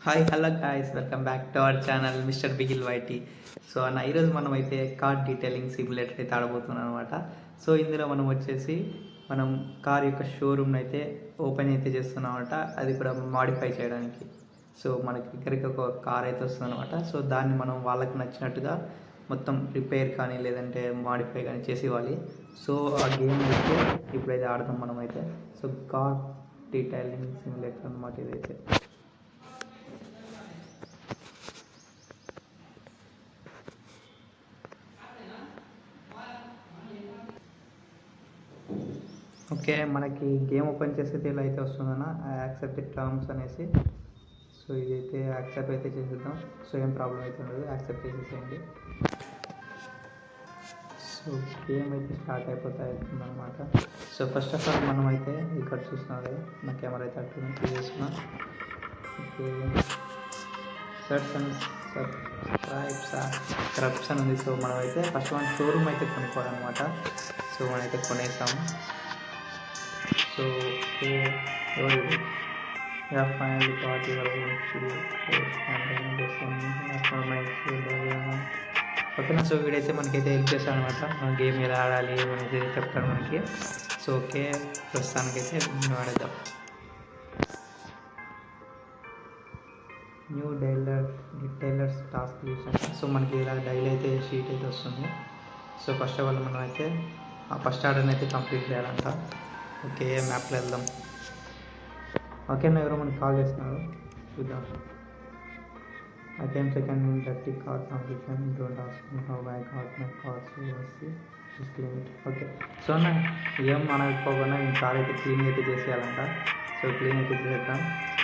Hi hello guys, welcome back to our channel mister బిగిల్ వైటీ. So ఈరోజు మనం అయితే కార్ డీటెయిలింగ్ సిమ్యులేటర్ అయితే ఆడబోతున్నాం అనమాట. సో ఇందులో మనం వచ్చేసి కార్ యొక్క షోరూమ్ని అయితే ఓపెన్ అయితే చేస్తున్నాం అనమాట. అది కూడా మాడిఫై చేయడానికి. సో మనకి ఇక్కడికి ఒక కార్ అయితే వస్తుంది అనమాట. సో దాన్ని మనం వాళ్ళకి నచ్చినట్టుగా మొత్తం రిపేర్ కానీ లేదంటే మాడిఫై కానీ చేసి ఇవ్వాలి. సో ఆ గేమ్ అయితే ఇప్పుడైతే ఆడతాం మనమైతే. సో కార్ డీటెయిలింగ్ సిమ్యులేటర్ అనమాట ఇదైతే. ఓకే, మనకి గేమ్ ఓపెన్ చేసేది ఇలా అయితే వస్తుందన్న యాక్సెప్ట్ టర్మ్స్ అనేసి. సో ఇదైతే యాక్సెప్ట్ అయితే చేసేద్దాం. సో ఏం ప్రాబ్లం అయితే ఉండదు, యాక్సెప్ట్ చేసేసేయండి. సో గేమ్ అయితే స్టార్ట్ అయిపోతాయి సో ఫస్ట్ ఆఫ్ ఆల్ మనం అయితే ఇక్కడ చూస్తున్నాం కదా, నా కెమెరా అయితే అటు చేస్తున్నా. ఓకే, సర్చ్ అండ్ సబ్స్క్రైబ్స్ అని ఉంది. సో మనమైతే ఫస్ట్ మన షోరూమ్ అయితే కొనుక్కోవాలన్నమాట. సో మనమైతే కొనేసాము. So, okay, yeah, finally got your own studio and then this one my ఓకేనా. సో వీడైతే మనకైతే హెల్ప్ చేస్తాను అనమాట. మన గేమ్ ఎలా ఆడాలి అనేది చెప్తాను మనకి. సో ఓకే, ప్రస్తుతానికైతే ఆడేద్దాం. న్యూ డైలర్స్ టాస్క్ చేసాం. సో మనకి ఇలా డైలీ అయితే షీట్ అయితే వస్తుంది. సో ఫస్ట్ ఆఫ్ ఆల్ మనం అయితే ఫస్ట్ ఆర్డర్ని అయితే కంప్లీట్ చేయాలంట. ఓకే, మ్యాప్లో వెళ్దాం. ఓకేనా, ఎవరో మనకి కాల్ చేస్తున్నారు, చూద్దాం. I came second in 30 car competition. Don't ask me how I got my car. So just clean it. Okay, so ఏం మనకోకుండా ఈ కార్ అయితే క్లీన్ అయితే చేసేయాలంట. సో క్లీన్ అయితే చేసేద్దాం.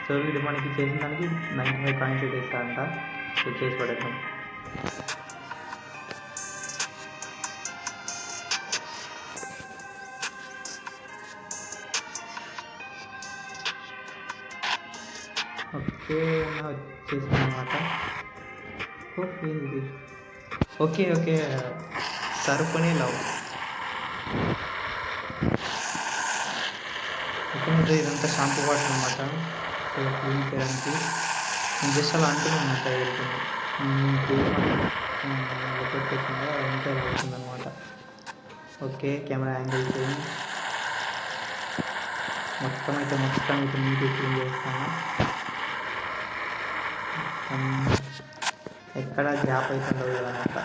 సో వీడు మనకి చేసిన దానికి 95 కాయిన్స్ అయితే ఇస్తారంట. సో చేసి పడేద్దాం. ఓకే, వచ్చేసింది అనమాట. ఓకే ఇది ఓకే ఓకే సరుకునే లవ్. ఓకే, ఇదంతా షాంపూ వాటర్ అనమాట. సో క్లీన్ చేయడానికి నేను జస్ట్ అలా అంటున్నాను అనమాట. వచ్చేసిందో అదంతా అవుతుంది అనమాట. ఓకే, కెమెరా యాంగిల్ చేయండి. మొత్తం అయితే నీట్గా క్లీన్ చేస్తాను. ఎక్కడ గ్యాప్ అయితే ఉండదు కదనమాట.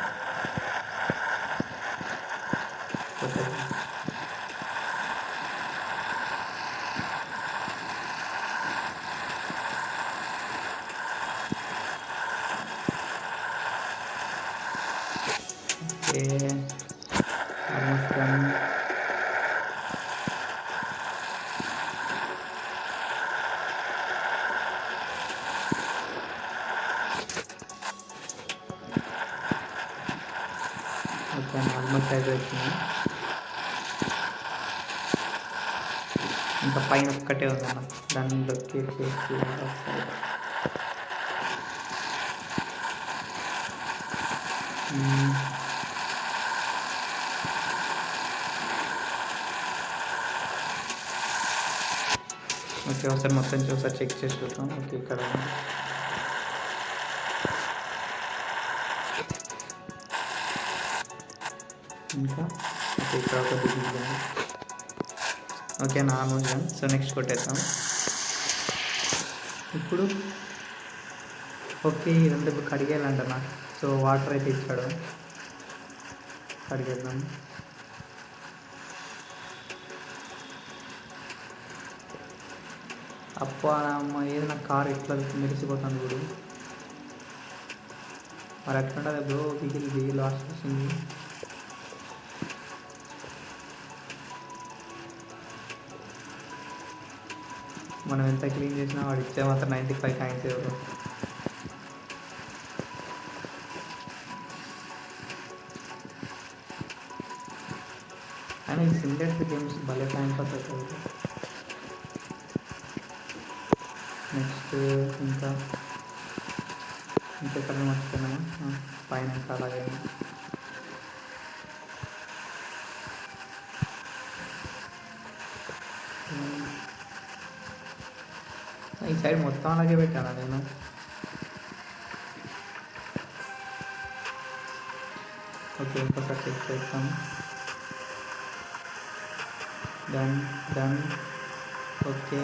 Okay, almost run. Okay, almost అయిపోయింది. ఇంకా పైన ఒక్కటే ఉందన్న, దాన్ని లొకేట్ చేసి ఓకే, ఒకసారి మొత్తం ఒకసారి చెక్ చేసి చూద్దాం. ఓకే, ఇక్కడ ఇంకా ఓకే, ఇక్కడ ఒక degree. Okay, normal. So next కొట్టేద్దాం ఇప్పుడు. ఓకే, ఇదంతా ఇప్పుడు కడిగేయాలంటనా. సో వాటర్ అయితే ఇచ్చాడు, కడిగేద్దాం. అమ్మ ఏదైనా కార్ ఎట్లా మెరిసిపోతుంది ఇప్పుడు. మరి ఎట్లుంటుంది బ్రో, బిగిల్ లాస్ట్ వచ్చింది. మనం ఎంత క్లీన్ చేసినా వాడు ఇచ్చే మాత్రం 95 కాయిన్స్ ఎవరు. అయినా ఈ సింగర్స్ గేమ్స్ భలే టైం పాస్ అవుతుంది. నెక్స్ట్ ఇంకా ఇంకెక్కడ మర్చిపోయినాము, పైన ఇంకా అలాగే ఈ సైడ్ మొత్తం అలాగే పెట్టాను నేను. ఓకే, ఇంకొకటి చెక్ చేద్దాం. Done done. ఓకే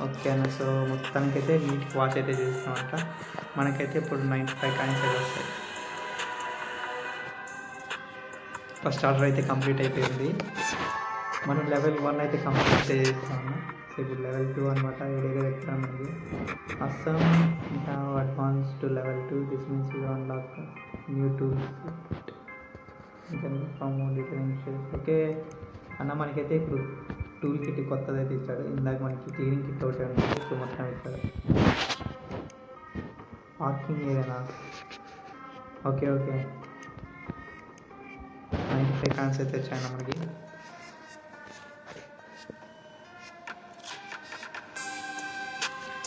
ఓకే అన్న. సో మొత్తానికైతే నీట్ వాష్ అయితే చేస్తామంట. మనకైతే ఇప్పుడు 95 కాయిన్స్ అయితే వస్తాయి. ఫస్ట్ ఆర్డర్ అయితే కంప్లీట్ అయిపోయింది. మనం లెవెల్ 1 అయితే కంప్లీట్ చేస్తాము. సో ఇప్పుడు లెవెల్ 2 అనమాట. ఏడేగా ఎత్తామండి. Awesome advance to level 2. This means you unlock new tools. ఇంకా ఓకే అన్న, మనకైతే ఇప్పుడు టూల్ కిట్ కొత్తది అయితే ఇచ్చాడు. ఇందాక మనకి క్లీనింగ్ కిట్ ఒకటి ఉంది. సో మొత్తం ఇచ్చాడు. పార్కింగ్ ఏదైనా ఓకే ఓకే 95 కాయిన్స్ అయితే వచ్చాయన్న మనకి.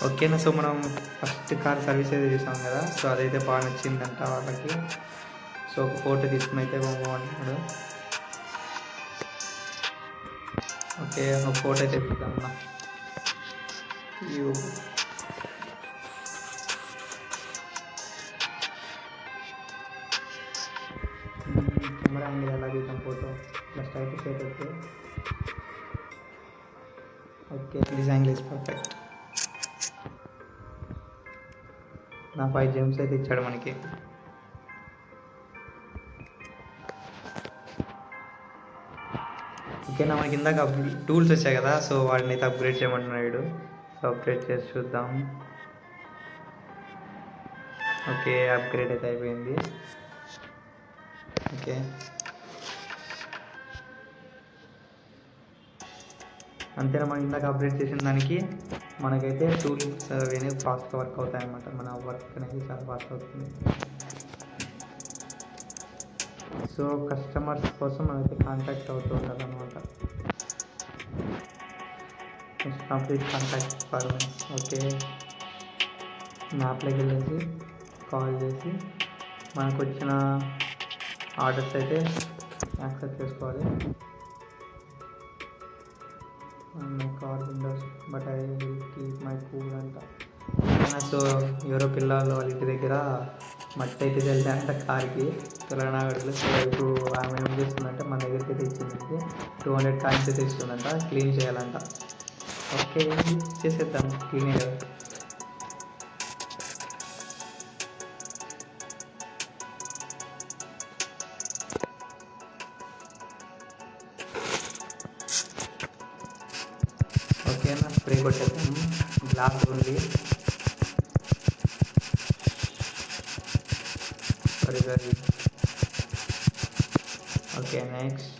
ఓకేనా. సో మనం ఫస్ట్ కార్ సర్వీస్ అయితే చేసాం కదా. సో అదైతే బాగా నచ్చిందంట వాళ్ళకి. సో ఒక ఫోటో తీసుకుని అయితే బాగుంటున్నాడు. ఓకే, ఒక ఫోటో అయితే తీద్దామన్నా. కెమెరా యాంగిల్ ఎలా తీద్దాం ఫోటో? ఇట్లా స్ట్రైట్ షేట్ అయితే okay, this angle is perfect. నా 5 జెమ్స్ అయితే ఇచ్చాడు మనకి. ఓకేనా, మనకి ఇందాక టూల్స్ వచ్చాయి కదా. సో వాటిని అయితే అప్గ్రేడ్ చేయమంటున్నాడు. సో అప్గ్రేడ్ చేసి చూద్దాం. ఓకే, అప్గ్రేడ్ అయితే అయిపోయింది. ఓకే అంతేనా. మనం ఇందాక అప్గ్రేడ్ చేసిన దానికి మనకైతే టూల్స్ అనేవి ఫాస్ట్గా వర్క్ అవుతాయి అన్నమాట. మన వర్క్ అనేది చాలా ఫాస్ట్ అవుతుంది. సో కస్టమర్స్ కోసం మనకి కాంటాక్ట్ అవుతూ ఉండాలి అనమాట. Complete contact permanence. ఓకే, మ్యాప్లోకి వెళ్ళేసి కాల్ చేసి మనకు వచ్చిన ఆర్డర్స్ అయితే యాక్సెప్ట్ చేసుకోవాలి. My car Windows but I will keep my cool అంట. సో ఎవరో పిల్లలు వాళ్ళ ఇంటి దగ్గర మట్టి అయితే తెలిసే అంట కార్కి తెలంగాణ గడుపులు. సో ఇప్పుడు ఆమె ఏం చేస్తుందంటే మన దగ్గరికి అయితే ఇచ్చింది. 200 కాయిన్స్ అయితే ఇస్తుందంట. క్లీన్ చేయాలంట. ఓకే, చేసేద్దాం. క్లీన్ కదా. ఓకేనా, స్ప్రే కొట్టేద్దాం. గ్లాస్ ఉంది. సరే ఓకే, నెక్స్ట్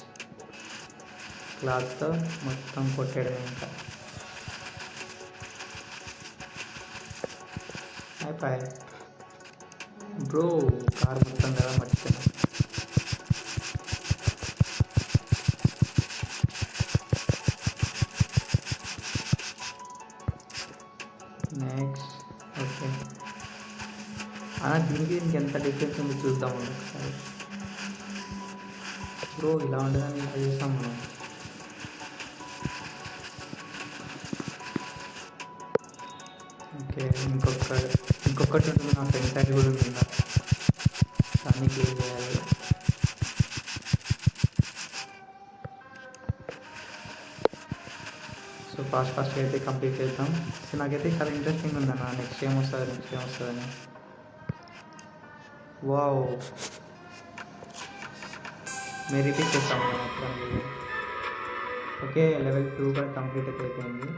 క్లాత్తో మొత్తం కొట్టేయడం. ఇంకా అయిపోయి బ్రో, కార్ మొత్తం కదా మర్చిపోయాను. నెక్స్ట్ ఓకే దీనికి ఎంత డిఫరెన్స్ ఉంది చూద్దాం ఒకసారి. బ్రో ఇలా ఉండదని ఇలా చేస్తాం మనం. ఓకే, ఇంకొకటి ఉంటుంది. నా ఫ్రెండ్ సైడ్ కూడా ఉంది. దాన్ని క్లీన్ చేయాలి. సో ఫాస్ట్గా అయితే కంప్లీట్ చేద్దాం. సో నాకైతే చాలా ఇంట్రెస్టింగ్ ఉందన్న. నెక్స్ట్ ఏం వస్తుందని. వావ్, మేము రిపీట్ చేస్తాము మాత్రం. ఓకే, లెవెల్ 2 కూడా కంప్లీట్ అయితే అయిపోయింది.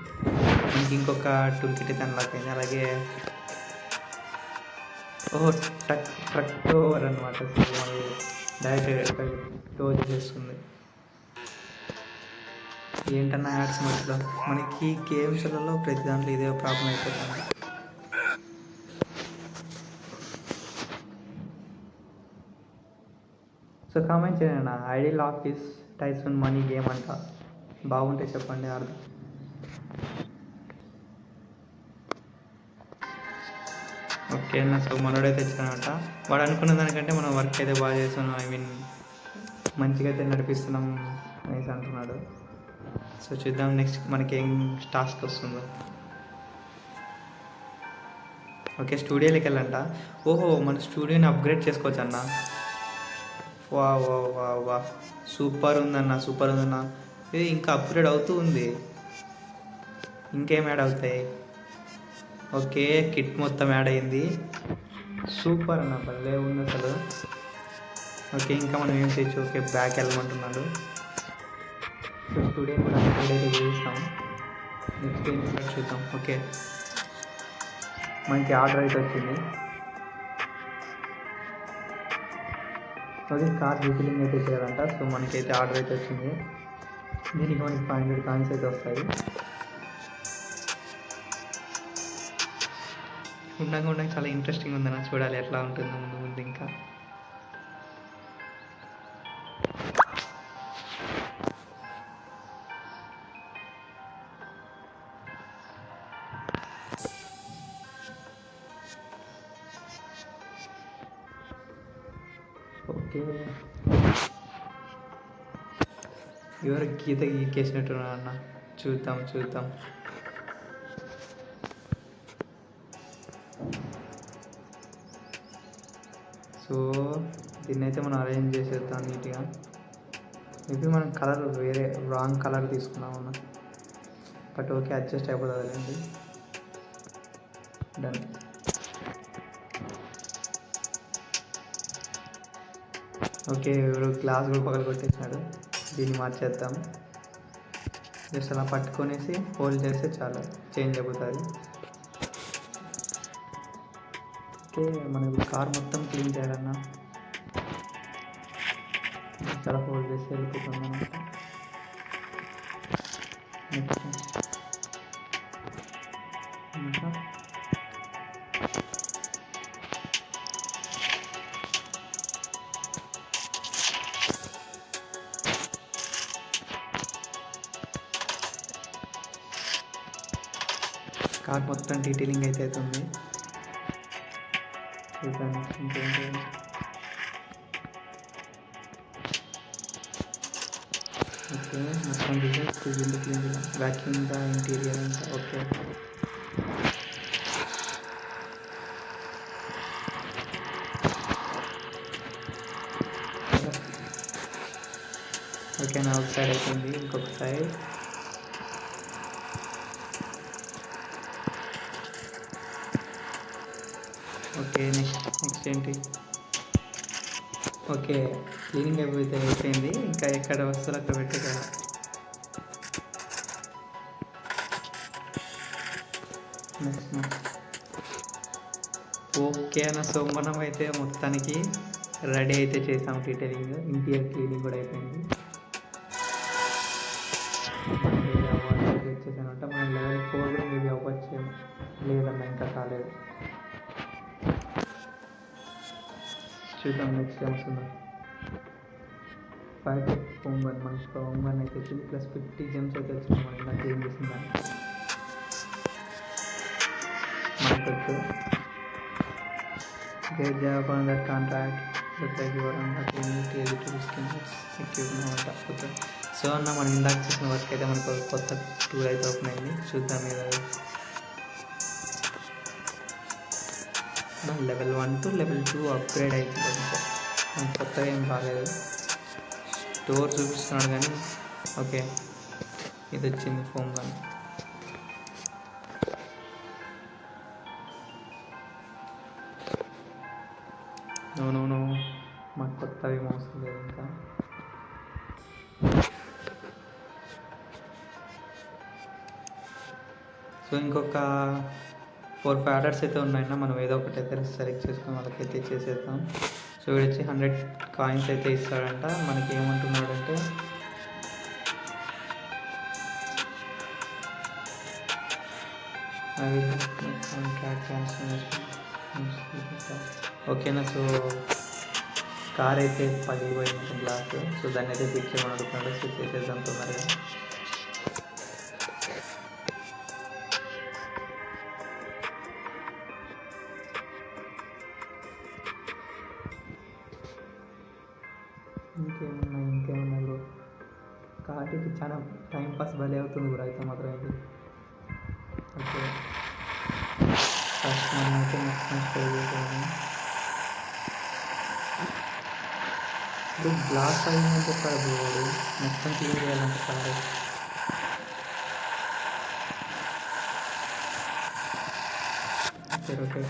మనకి ఇంకొక టూల్ కిట్ అయితే అన్లాక్ అయింది. అలాగే ట్రక్ టోవర్ అనమాట. సో మనకి డైరెక్ట్ టో చేస్తుంది. ఏంటన్నా యాడ్స్ మధ్యలో మనకి గేమ్స్లలో ప్రతి దాంట్లో ఇదే ప్రాబ్లం అయిపోతుంది. సో కామెంట్ చేయండి. Ideal office Tyson money game అంట. బాగుంటే చెప్పండి ఆడదాం. ఓకే అన్న. సో మనోడైతే ఇచ్చానమాట. వాడు అనుకున్న దానికంటే మనం వర్క్ అయితే బాగా చేస్తున్నాం. ఐ మీన్ మంచిగా అయితే నడిపిస్తున్నాం అనేసి అంటున్నాడు. సో చూద్దాం నెక్స్ట్ మనకి ఏం టాస్క్ వస్తుందో. ఓకే, స్టూడియోలోకి వెళ్ళంట. ఓహో, మన స్టూడియోని అప్గ్రేడ్ చేసుకోవచ్చు అన్న. వా వా వా వా సూపర్ ఉందన్న, సూపర్ ఉందన్న. ఇది ఇంకా అప్గ్రేడ్ అవుతూ ఉంది. ఇంకేం యాడ్ అవుతాయి? ఓకే, కిట్ మొత్తం యాడ్ అయింది. సూపర్ అన్న, భలే ఉంది అసలు. ఓకే, ఇంకా మనం ఏం చేయొచ్చు? ఓకే, బ్యాక్ వెళ్ళమంటున్నాడు. సో స్టూడియో కూడా అప్గ్రేడ్ అయితే చేస్తాం. నెక్స్ట్ ఏం చూద్దాం. ఓకే, మనకి ఆర్డర్ అయితే వచ్చింది. అది కార్ రీఫిల్లింగ్ అయితే చేయాలంట. సో మనకైతే ఆర్డర్ అయితే వచ్చింది. దీనికి మనకి 500 కాయిన్స్ అయితే వస్తాయి. ఉండగా చాలా ఇంట్రెస్టింగ్ ఉందన్న, చూడాలి ఎట్లా ఉంటుందో ముందు ముందు ఇంకా. ఓకే, ఎవరు గీత గీకేసినట్టున్నారు అన్న. చూద్దాం చూద్దాం. సో దీన్ని అయితే మనం అరేంజ్ చేసేద్దాం నీట్గా. మేబీ మనం కలర్ వేరే రాంగ్ కలర్ తీసుకున్నాం అన్న. బట్ ఓకే, అడ్జస్ట్ అయిపోతుంది అండి. డన్. ఓకే, ఎవరు గ్లాస్ కూడా పగల కొట్టేసినాడు. దీన్ని మార్చేద్దాం. జస్ట్ అలా పట్టుకొనేసి హోల్డ్ చేస్తే చాలా చేంజ్ అయిపోతుంది. ఓకే, మనం కార్ మొత్తం క్లీన్ చేయాలన్నా. చాలా హోల్డ్ చేసి వెళ్ళిపోతుంది అనమాట. ఇంకా కార్ మొత్తం డీటెయిలింగ్ అయితే అవుతుంది. చూద్దాం ఇంకేంటి. ఓకే, మొత్తం result clean vacuum the interior అంతా. ఓకే, ఓకే నా ఒక సైడ్ అయిపోయింది. ఇంకొక సైడ్. ఓకే, నెక్స్ట్ ఏంటి? ఓకే, క్లీనింగ్ అయిపోయింది. ఇంకా ఎక్కడ వస్తువులు అక్కడ పెట్టే కదా. నెక్స్ట్ ఓకే అన్న. సో మనం అయితే మొత్తానికి రెడీ అయితే చేసాం. డీటెయిలింగ్, ఇంటీరియర్ క్లీనింగ్ కూడా అయిపోయింది. వచ్చేసానంట. మనం లెవెల్ 4 కూడా మేబీ అవ్వచ్చు. లేదన్నా, ఇంకా కాలేదు. చూద్దాం నెక్స్ట్ ఏం వస్తుందా. 5 హోమ్ వన్, మనకి హోమ్ వన్ అయితే వచ్చింది. ప్లస్ 50 జెమ్స్ అయితే వచ్చింది. మనం ఇలా క్లీన్ చేసిందని మనకు great job on that contract. Look like you are on the clinic able to skin equipment. Okay, so అన్న మనం ఇందాక చేసిన వర్క్ అయితే మనకు కొత్త టూల్ అయితే ఓపెన్ అయింది. చూద్దాం ఏదో. లెవెల్ 1 టు లెవెల్ 2 అప్గ్రేడ్ అయిపోయింది. మనకు కొత్తగా ఏం రాలేదు. స్టోర్ చూపిస్తున్నాడు కానీ ఓకే, ఇది వచ్చింది ఫోమ్ కానీ. నో మాకు కొత్తవి అవసరం లేదు ఇంకా. సో ఇంకొక 4-5 ఆర్డర్స్ అయితే ఉన్నాయన్నా. మనం ఏదో ఒకటి అయితే సెలెక్ట్ చేసుకుని వాళ్ళకైతే చేసేద్దాం. సో వీడు వచ్చి 100 కాయిన్స్ అయితే ఇస్తాడంట. మనకి ఏమంటున్నాడంటే ఓకేనా. సో కార్ అయితే పగిలిపోయింది గ్లాస్. సో దాన్ని అయితే ఫిక్స్ చేయమని అడుగుతున్నాడు. సో చేసేద్దాం తొందరగా. ఇంకేమన్నా బ్రో. కార్కి చాలా టైంపాస్ భలే అవుతుంది బ్రో అయితే మాత్రం ఇది. ఓకే, ఫస్ట్ మనం అయితే నెక్స్ట్ ట్రై చేసాము. ఇప్పుడు గ్లాస్ అయిందని చెప్పాడు బ్రో వాడు, మొత్తం క్లీన్ చేయాలంటే కారు. Okay okay.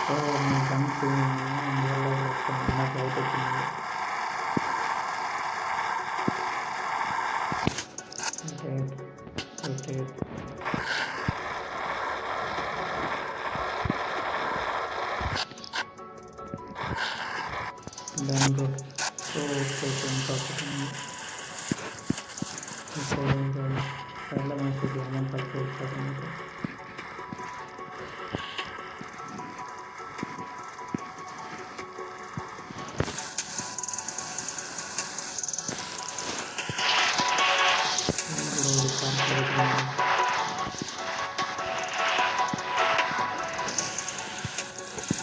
సో మీ గన్స్ అందువల్ల నాకు అవుట్ వచ్చింది. Okay okay. Done bro. So okay ఇంకా చాలా మంచిది అమౌంట్ తక్కువ ఇస్తాను.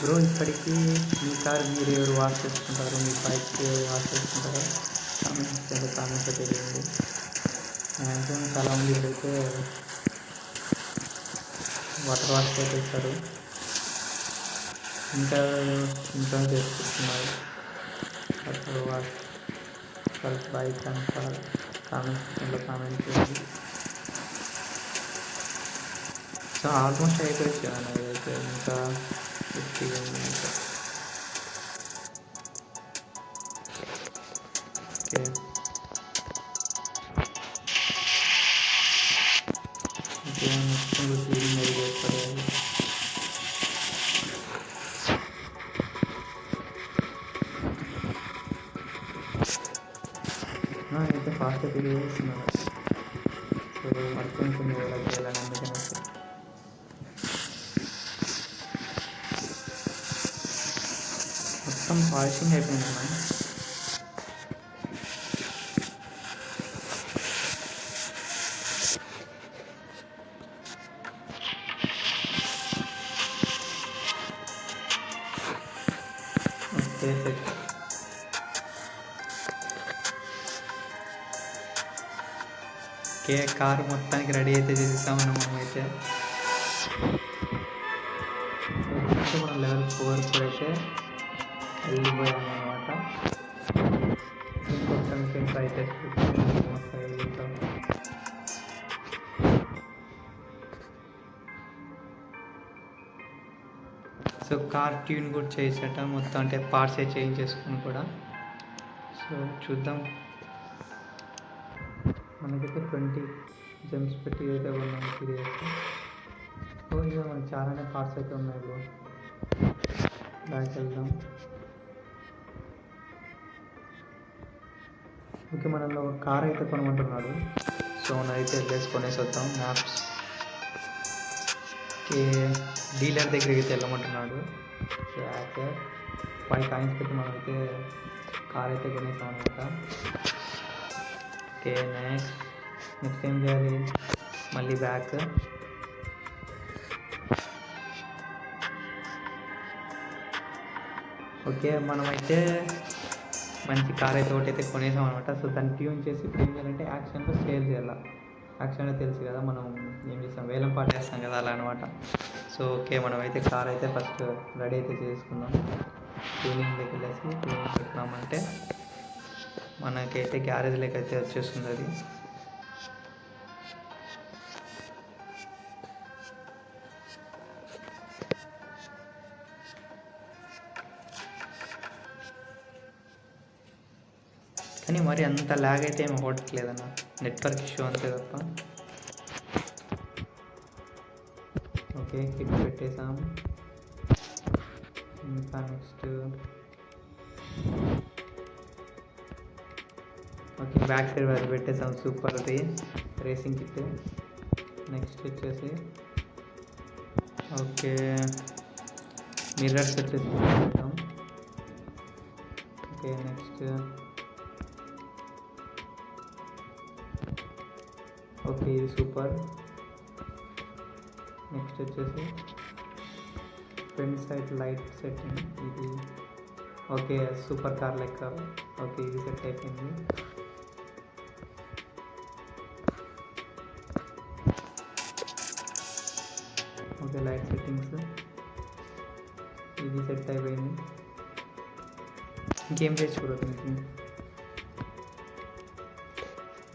బ్రో ఇప్పటికీ మీ కార్ మీరు ఎవరు వాష్ చేసుకుంటారు, మీ బైక్ ఎవరు వాష్ చేసుకుంటారో కామెంట్స్లో తెలియండి. మ్యాక్సిమం చాలామంది అయితే వాటర్ వాష్ చేస్తారు, ఇంకా ఇంట్లో చేసుకుంటున్నారు వాటర్ వాష్. వాళ్ళ బైక్ అంతా కామెంట్ చేయండి. సో ఆల్మోస్ట్ అయిపోయింది నాదైతే, ఇంకా 50 ఉంది ఇంకా. ఓకే మొత్తం క్లీనింగ్ అది చేస్తారు. అయితే ఫాస్ట్గా క్లియర్ చేస్తున్నాను. సో వర్క్ ఉంటుంది ఎలా చేయాలని, అందుకని మొత్తం పాలిషింగ్ అయిపోయింది అన్న. Okay set. ఓకే కారు మొత్తానికి రెడీ అయితే చేసేసామన్నా మనం అయితే. సో మనం లెవెల్ 4 అయితే వెళ్ళిపోయామన్నమాట. ఇంకొక ట్రై చేస్తాం. సో కార్ ట్యూన్ కూడా చేసేట మొత్తం, అంటే పార్ట్స్ చేంజ్ చేసుకుని కూడా. సో చూద్దాం. మనకైతే 20 జెమ్స్ పెట్టి అయితే ఉన్నాం సీరియస్. సో ఇక మనకి చాలానే పార్ట్స్ అయితే ఉన్నాయి బ్రో. బ్యాక్ వెళ్దాం. ఓకే మనలో ఒక కార్ అయితే కొనమంటున్నాడు. సో అయితే వెళ్ళేసి కొనేసి వద్దాం. మ్యాప్స్ డీలర్ దగ్గరికి అయితే వెళ్ళమంటున్నాడు. సో అయితే 5 కాయిన్స్ పెట్టి మనం అయితే కార్ అయితే కొనేసాం అనమాట. ఓకే నెక్స్ట్ ఏం చేయాలి, మళ్ళీ బ్యాక్. ఓకే మనమైతే మంచి కార్ అయితే ఒకటి అయితే కొనేసాం అనమాట. సో దాన్ని ట్యూన్ చేసి ఏం చేయాలంటే యాక్షన్లో సేల్ చేయాలి. యాక్షన్లో తెలుసు కదా మనం ఏం చేస్తాం, వేలం పాట వేస్తాం కదా, అలా అనమాట. సో ఓకే మనమైతే కార్ అయితే ఫస్ట్ రెడీ అయితే చేసుకుందాం. ట్యూనింగ్ దగ్గర వెళ్ళేసి ట్యూనింగ్ పెట్టినామంటే మనకైతే గ్యారేజ్ లెక్క అయితే వచ్చేస్తుంది అది. కానీ మరి అంత ల్యాగ్ అయితే ఏమి అవ్వట్లేదన్న, నెట్వర్క్ ఇష్యూ అంతే తప్ప. ఓకే కిట్ పెట్టేసాం. ఇంకా నెక్స్ట్ ఓకే బ్యాక్ సైడ్ అది పెట్టేసాం. సూపర్ అది రేసింగ్ కిట్. నెక్స్ట్ వచ్చేసి ఓకే మిర్రర్స్ వచ్చేసి పెట్టేసాం. ఓకే నెక్స్ట్ ఓకే ఇది సూపర్. నెక్స్ట్ వచ్చేసి ఫ్రంట్ సైడ్ లైట్ సెట్టింగ్, ఇది ఓకే సూపర్ కార్ లెక్క. ఓకే ఇది సెట్ అయిపోయింది. ఓకే లైట్ సెట్టింగ్స్ ఇది సెట్ అయిపోయింది. ఇంకేం చేసుకోవద్దు మీకు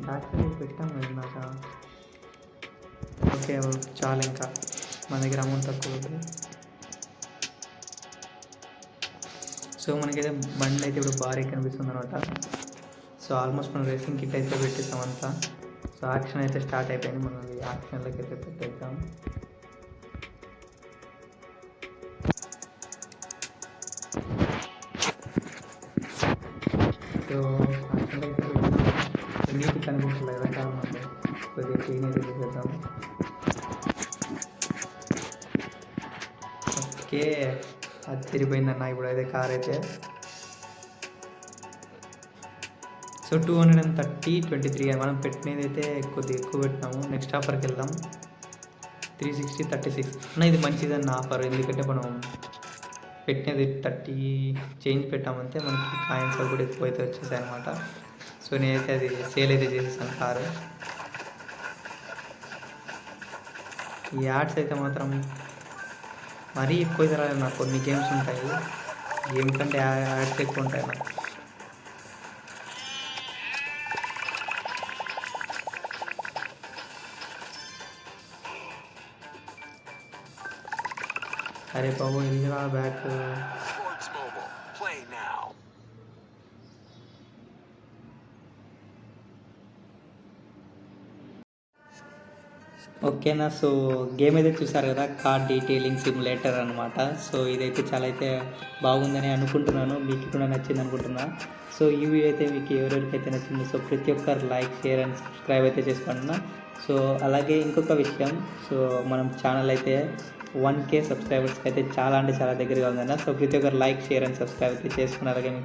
డాక్టర్ పెట్టాము ఇందాక. ఓకే చాలు, ఇంకా మన దగ్గర అమౌంట్ తక్కువ ఉంది. సో మనకైతే బండి అయితే ఇప్పుడు భారీ కనిపిస్తుంది అనమాట. సో ఆల్మోస్ట్ మనం రేసింగ్ కిట్ అయితే పెట్టేస్తాం అంతా. సో యాక్షన్ అయితే స్టార్ట్ అయిపోయింది. మనం ఈ యాక్షన్లోకి అయితే పెట్టేద్దాం. సో యాక్షన్లో అయితే పెట్టాం. నీటి కనిపించలేదు కదా కారణం, కొద్దిగా క్లీన్ అయితే చేసేద్దాం. ఓకే అది తిరిగిపోయిందన్న ఇప్పుడు అయితే కార్ అయితే. సో 230 23 మనం పెట్టినది అయితే కొద్దిగా ఎక్కువ పెట్టినాము. నెక్స్ట్ ఆఫర్కి వెళ్దాం. 360 36 అన్న ఇది మంచిదన్న ఆఫర్, ఎందుకంటే మనం పెట్టినది 30 చేంజ్ పెట్టామంటే మనకి కాయిన్స్ కూడా ఎక్కువ అయితే వచ్చేసాయి అనమాట. సో నేనైతే అది సేల్ అయితే చేసేసాను కారు. ఈ యాడ్స్ అయితే మాత్రం మరీ ఎక్కువ అయితే రాలేదు నాకు. కొన్ని గేమ్స్ ఉంటాయి, గేమ్ కంటే యాడ్స్ ఎక్కువ ఉంటాయి నాకు. అరే బాబు ఎందుకు బ్యాక్. ఓకేనా. సో గేమ్ అయితే చూసారు కదా, కార్ డీటెయిలింగ్ సిమ్యులేటర్ అనమాట. సో ఇదైతే చాలా అయితే బాగుందని అనుకుంటున్నాను, మీకు కూడా నచ్చింది అనుకుంటున్నా. సో ఈ వీడియో అయితే మీకు ఎవరెవరికైతే నచ్చిందో సో ప్రతి ఒక్కరు లైక్ షేర్ అండ్ సబ్స్క్రైబ్ అయితే చేసుకుంటున్నా. సో అలాగే ఇంకొక విషయం, సో మనం ఛానల్ అయితే 1K సబ్స్క్రైబర్స్కి అయితే చాలా అంటే చాలా దగ్గరగా ఉందన్న. సో ప్రతి ఒక్కరు లైక్ షేర్ అండ్ సబ్స్క్రైబ్ అయితే చేసుకున్నారు. అలాగే మీ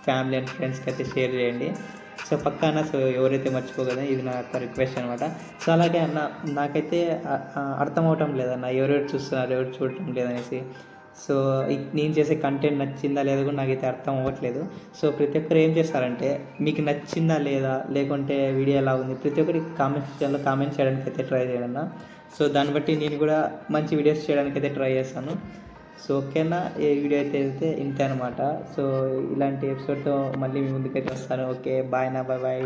ఫ్యామిలీ అండ్ ఫ్రెండ్స్కి అయితే షేర్ చేయండి. సో పక్కాన సో ఎవరైతే మర్చిపోగలరా, ఇది నా యొక్క రిక్వెస్ట్ అనమాట. సో అలాగే అన్న నాకైతే అర్థం అవటం లేదన్న, ఎవరెవరు చూస్తున్నారు ఎవరు చూడటం లేదనేసి. సో నేను చేసే కంటెంట్ నచ్చిందా లేదా కూడా నాకైతే అర్థం అవ్వట్లేదు. సో ప్రతి ఒక్కరు ఏం చేస్తారంటే మీకు నచ్చిందా లేదా లేకుంటే వీడియో ఎలా ఉంది ప్రతి ఒక్కరి కామెంట్ సెక్షన్లో కామెంట్ చేయడానికి అయితే ట్రై చేయండి. సో దాన్ని బట్టి నేను కూడా మంచి వీడియోస్ చేయడానికి అయితే ట్రై చేస్తాను. సో ఓకేనా, ఈ వీడియో అయితే ఇంతే అనమాట. సో ఇలాంటి ఎపిసోడ్తో మళ్ళీ మీ ముందుకైతే వస్తాను. ఓకే బాయ్ నా, బాయ్ బాయ్.